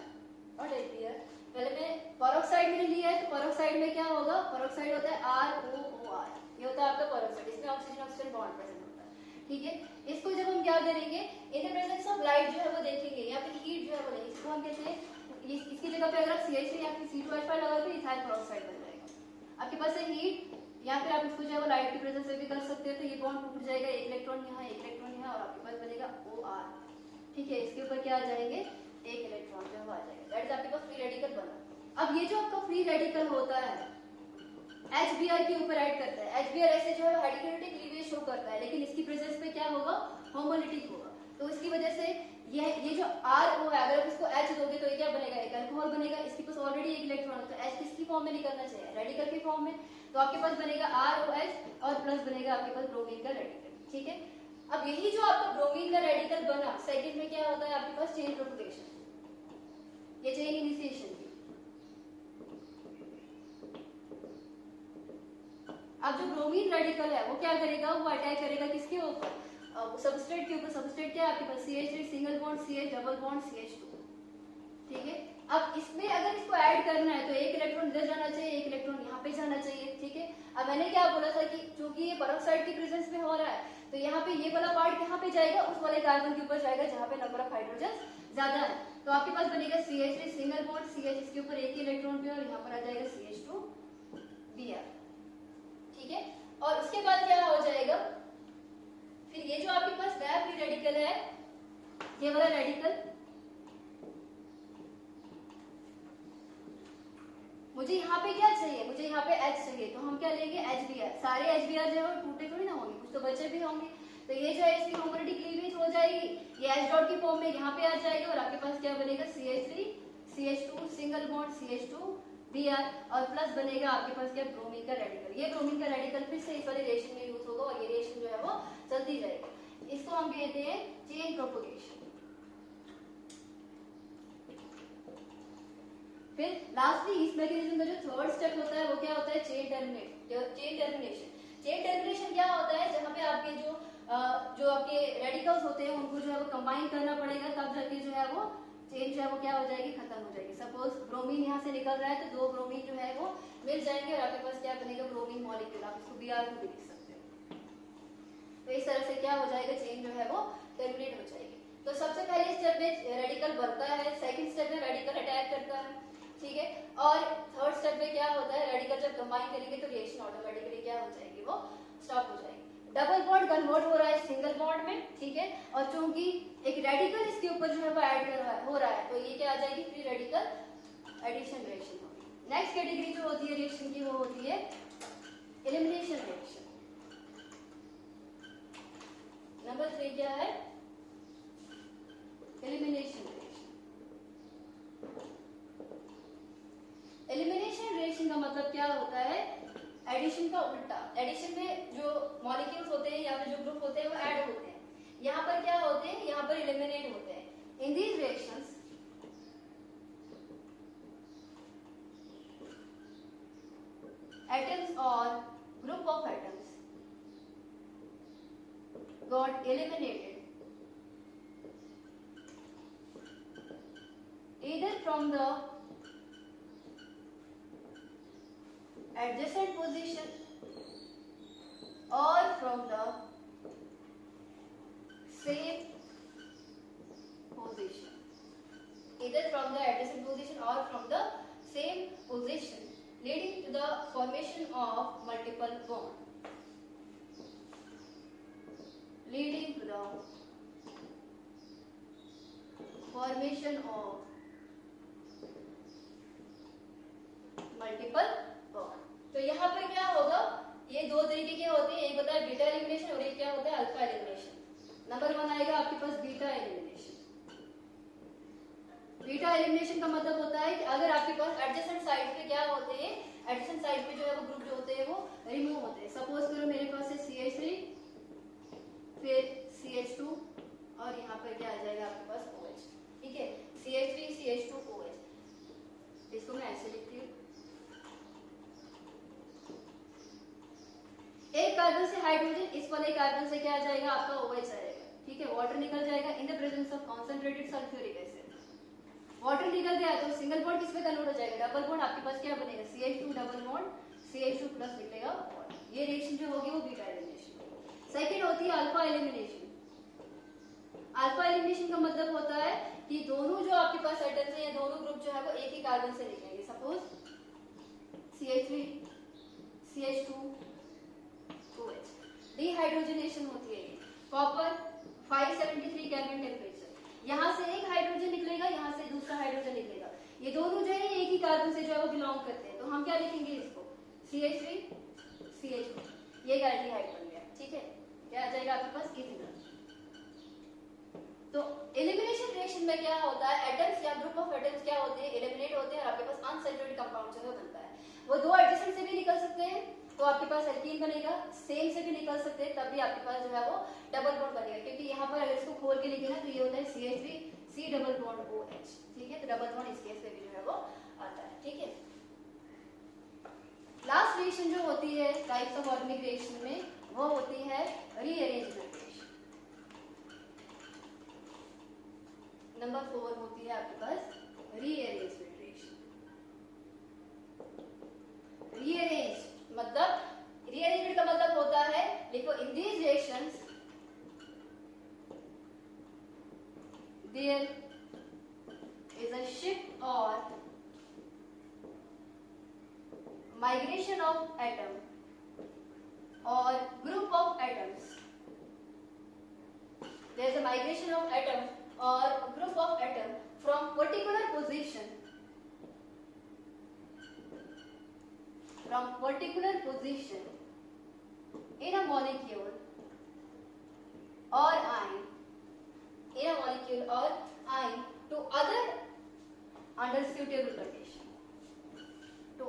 और HBr, पहले मैं पेरोक्साइड मैंने लिया है, तो पेरोक्साइड में क्या होगा, पेरोक्साइड होता है ROOR, ये होता है आपका पेरोक्साइड, इसमें ऑक्सीजन ऑक्सीजन बॉन्ड प्रेजेंट होता है। ठीक है, इसको जब हम क्या करेंगे, इन द प्रेजेंस ऑफ लाइट जो है वो देखेंगे, या फिर हीट जो है वो देखेंगे, इसको हम कहते हैं, इसकी जगह पे अगर आप CH3 या फिर C2H5 लगाओ तो इथाइल पेरोक्साइड बन जाएगा। आपके पास है हीट, या फिर आप इसको जो है वो लाइट की प्रेजेंस से भी कर सकते हो, तो ये बॉन्ड टूट जाएगा, एक इलेक्ट्रॉन यहाँ, एक इलेक्ट्रॉन यहाँ, और आपके पास बनेगा OR। ठीक है, इसके ऊपर क्या आ जाएंगे, एक इलेक्ट्रॉन जो है वो आ जाएगा, दैट इज आपके पास फ्री रेडिकल बना। अब ये जो आपका फ्री रेडिकल होता है HBr के ऊपर ऐड करता है। HBr ऐसे जो है हाइड्रोक्लोरिक क्लीवेज शो करता है, लेकिन इसकी प्रेजेंस पे क्या होगा, होमोलिटिक होगा। तो इसकी वजह से ये जो RO है, अगर आप इसको H दोगे तो ये क्या बनेगा, एक अल्कोहल बनेगा। इसके पास ऑलरेडी एक इलेक्ट्रॉन है, तो H किसकी फॉर्म में निकलना चाहिए, रेडिकल की फॉर्म में। तो आपके पास बनेगा ROH और प्लस बनेगा आपके पास ब्रोमीन का रेडिकल, ठीक है। अब यही जो आपका ब्रोमीन का रेडिकल बना, सेकंड में क्या होता है आपके पास चेन प्रोपगेशन, ये चेन इनिशिएशन की। अब जो ब्रोमीन रेडिकल है वो क्या करेगा, वो अटैक करेगा किसके ऊपर, सबस्ट्रेट के ऊपर। सबस्ट्रेट क्या है आपके पास, CH3 single bond CH double bond CH2, ठीक है। अब इसमें अगर इसको ऐड करना है तो एक इलेक्ट्रॉन इधर जाना चाहिए, एक इलेक्ट्रॉन यहाँ पे जाना चाहिए, ठीक है। अब मैंने क्या बोला था कि क्योंकि ये पेरोक्साइड की प्रेजेंस में हो रहा है, तो यहाँ पे ये वाला पार्ट कहाँ पे जाएगा, उस वाले कार्बन के ऊपर जाएगा जहाँ पे नंबर ऑफ हाइड्रोजन ज्यादा है। तो आपके पास बनेगा CH3 सिंगल बॉन्ड CH, इसके ऊपर एक ही इलेक्ट्रॉन पे, और यहाँ पर आ जाएगा CH2Br, ठीक है। और उसके बाद क्या हो जाएगा, फिर ये जो आपके पास नया फ्री रेडिकल है, ये वाला रेडिकल, मुझे यहाँ पे क्या चाहिए, मुझे यहाँ पे H चाहिए, तो हम क्या लेंगे HBr। सारे HBr जो है टूटे थोड़ी ना होंगे, कुछ तो बचे भी होंगे। तो ये जो है इसकी होमोलिटिक क्लीवेज हो जाएगी, ये H डॉट की फॉर्म में यहाँ पे आ जाएगा, और आपके पास क्या बनेगा CH3 CH2 single bond CH2Br और प्लस बनेगा आपके पास क्या, ब्रोमीन का रेडिकल। ये ब्रोमीन का रेडिकल फिर से इस वाले रिएक्शन में यूज होगा, और ये रिएक्शन जो है वो चलती जाएगी। इसको हम कहते हैं चेन प्रोपगेशन। फिर लास्टली इस मैकेनिज्म का जो थर्ड स्टेप होता है वो क्या होता है, चेन टर्मिनेशन। चेन टर्मिनेशन क्या होता है, जहाँ पे आपके जो आपके रेडिकल्स होते हैं उनको जो है वो कंबाइन करना पड़ेगा, तब जाके जो है वो चेन जो है वो क्या हो जाएगी, खत्म हो जाएगी। सपोज ब्रोमीन यहाँ से निकल रहा है तो दो ब्रोमीन जो है वो मिल जाएंगे, और आपके पास क्या बनेगा, ब्रोमीन मॉलिक्यूल। आप इसको Br भी लिख सकते हो। तो इस तरह से क्या हो जाएगा, चेन जो है वो टर्मिनेट हो जाएगी। तो सबसे पहले स्टेप में रेडिकल बनता है, सेकंड स्टेप में रेडिकल अटैक करता है, ठीक है। और थर्ड स्टेप में क्या होता है, रेडिकल जब कंबाइन करेंगे तो रिएक्शन ऑटोमेटिकली क्या हो जाएगी, वो स्टॉप हो जाएगी। डबल बॉन्ड कन्वर्ट हो रहा है सिंगल बॉन्ड में, ठीक है। और चूंकि एक रेडिकल इसके ऊपर जो है वो ऐड हो रहा है, तो ये क्या आ जाएगी, फ्री रेडिकल एडिशन रिएक्शन होगी। नेक्स्ट कैटेगरी जो होती है रिएक्शन की, वो होती है एलिमिनेशन रिएक्शन। नंबर 3 क्या है, एलिमिनेशन रिएक्शन। एलिमिनेशन रिएक्शन का मतलब क्या होता है, एडिशन का उल्टा। एडिशन में जो मॉलिक्यूल्स होते हैं या फिर जो ग्रुप होते हैं वो ऐड होते हैं, यहाँ पर क्या होते हैं, यहाँ पर एलिमिनेट होते हैं। इन these reactions atoms or group of atoms got eliminated either from the adjacent position or from the same position, either from the adjacent position or from the same position, leading to the formation of multiple bond, leading to the formation of multiple bond. तो यहाँ पर क्या होगा, ये दो तरीके के होते हैं, एक होता है बीटा एलिमिनेशन और एक क्या होता है, अल्फा एलिमिनेशन। नंबर 1 आएगा आपके पास बीटा एलिमिनेशन। बीटा एलिमिनेशन का मतलब होता है कि अगर आपके पास एडजेसेंट साइड पे क्या होते हैं, एडजेसेंट साइड पे जो है वो ग्रुप जो होते हैं वो रिमूव होते हैं। सपोज करो मेरे पास है CH3 फिर CH2 और यहाँ पर क्या आ जाएगा आपके पास OH, ठीक है। CH3 CH2 OH, इसको मैं ऐसे लिखती हूँ। एक कार्बन से हाइड्रोजन, इस वाले कार्बन से क्या आ जाएगा आपका OH आएगा, ठीक है। वाटर निकल जाएगा इन the presence of concentrated sulphuric acid. Water निकल गया तो सिंगल बॉन्ड किस पे कन्वर्ट हो जाएगा, डबल बॉन्ड। आपके पास क्या बनेगा, CH2 double bond CH2 plus निकलेगा वाटर। ये रिएक्शन जो होगी वो बीटा एलिमिनेशन। सेकंड होती है अल्फा एलिमिनेशन। अल्फा एलिमिनेशन का मतलब होता है कि दोनों जो आपके पास एटम्स हैं या दोनों ग्रुप जो है वो एक ही कार्बन से निकलेंगे। Suppose CH3 CH2 OH, dehydrogenation होती है ये। कॉपर 573 केल्विन टेम्परेचर, यहाँ से एक हाइड्रोजन निकलेगा, यहाँ से दूसरा हाइड्रोजन निकलेगा। ये दोनों जो है एक ही कार्बन से जो है वो बिलोंग करते हैं, तो हम क्या लिखेंगे इसको, CH3 CH2, ये एल्डिहाइड बन गया, ठीक है। क्या आ जाएगा आपके पास? इथेनॉल। तो एलिमिनेशन रिएक्शन में क्या होता है, एटम्स या ग्रुप ऑफ एटम्स क्या होते हैं, एलिमिनेट होते हैं और आपके पास अनसैचुरेटेड कंपाउंड जो है बनता है। वो दो एडजेसेंट से भी निकल सकते हैं, तो आपके पास एल्कीन बनेगा, सेम से भी निकल सकते हैं, तब भी आपके पास जो है वो डबल बॉन्ड बनेगा, क्योंकि यहाँ पर अगर इसको खोल के लिखे ना तो ये होता है CH3 C double bond OH, ठीक है। तो डबल बॉन्ड इस केस में भी जो है वो आता है, ठीक है। लास्ट रिएक्शन जो होती है टाइप्स ऑफ ऑर्गेनिक रिएक्शन में, वो होती है रीअरेंजमेंट रिएक्शन। नंबर 4 होती है आपके पास रीअरेंजमेंट रिएक्शन। रीअरेंज मतलब, रीअरेंजमेंट का मतलब होता है, देखो in these reactions there is a shift और migration of atom or group of atoms. There is a migration of atom or group of atom from particular position in a molecule or ion to other under suitable condition,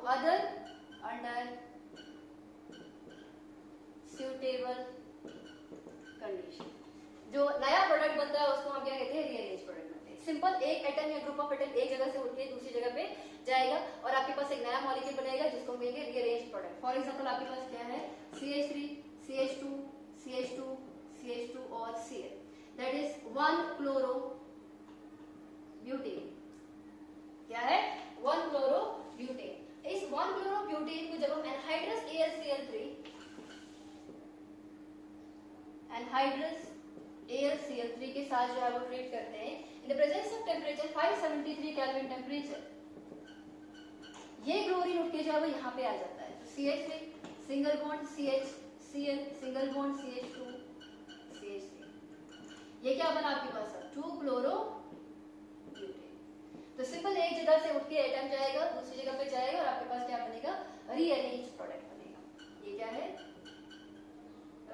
under suitable condition। जो नया product बनता है उसको हम क्या कहते हैं? Rearrange product कहते हैं। सिंपल, एक एटम या ग्रुप ऑफ एटम एक जगह से उठ के दूसरी जगह पे जाएगा और आपके पास एक नया मॉलिक्यूल बनेगा जिसको हम कहेंगे रीअरेंज प्रोडक्ट। फॉर एग्जांपल आपके पास क्या है? CH3 CH2 CH2 CH2 और Cl, that is 1 chloro butane. क्या है? 1 क्लोरो ब्यूटेन। इस 1 क्लोरो ब्यूटेन को जब हम एनहाइड्रस AlCl3 के साथ जो है वो ट्रीट करते हैं इन the presence of temperature 573 kelvin temperature, ये क्लोरीन उठ के जो है वो यहाँ पे आ जाता है। तो CH3 single bond CH Cl single bond CH2 CH3, ये क्या बना आपके पास? 2 क्लोरो ब्यूटेन। तो सिंपल एक जगह से उठ के एटम जाएगा दूसरी जगह पे जाएगा और आपके पास क्या बनेगा? रीअरेंज प्रोडक्ट बनेगा। ये क्या है?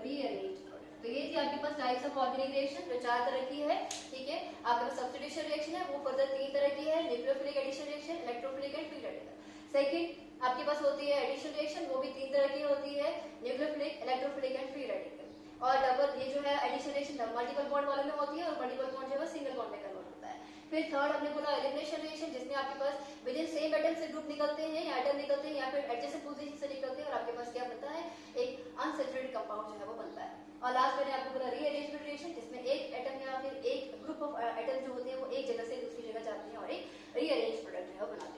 रीअरेंज। तो ये थी आपके पास टाइप्स ऑफ ऑर्गेनिक रिएक्शन जो 4 तरह की है, ठीक है। आपके पास सब्स्टिट्यूशन रिएक्शन है, वो फर्दर 3 तरह की है, nucleophilic addition reaction, electrophilic and free radical. Second आपके पास होती है एडिशन रिएक्शन, वो भी 3 तरह की होती है, nucleophilic, electrophilic and free radical. और डबल, ये जो है एडिशन रिएक्शन मल्टीपल बॉन्ड वाले में होती है और मल्टीपल बॉन्ड जो है सिंगल बॉन्ड में कन्वर्ट होता है। फिर थर्ड हमने बोला एलिमिनेशन रिएक्शन, जिसमें आपके पास विद इन सेम एटम से ग्रुप निकलते हैं या एटम निकलते हैं या फिर एडजेसेंट पोजीशन से निकलते हैं और आपके पास क्या बनता है? एक अनसैचुरेटेड कंपाउंड जो है वो बनता है। और लास्ट मैंने आपको बोला रीअरेंजमेंट रिएक्शन, जिसमें एक एटम या फिर एक ग्रुप ऑफ एटम जो होते हैं वो एक जगह से दूसरी जगह जाते हैं और एक रीअरेंज प्रोडक्ट जो है बनाते हैं।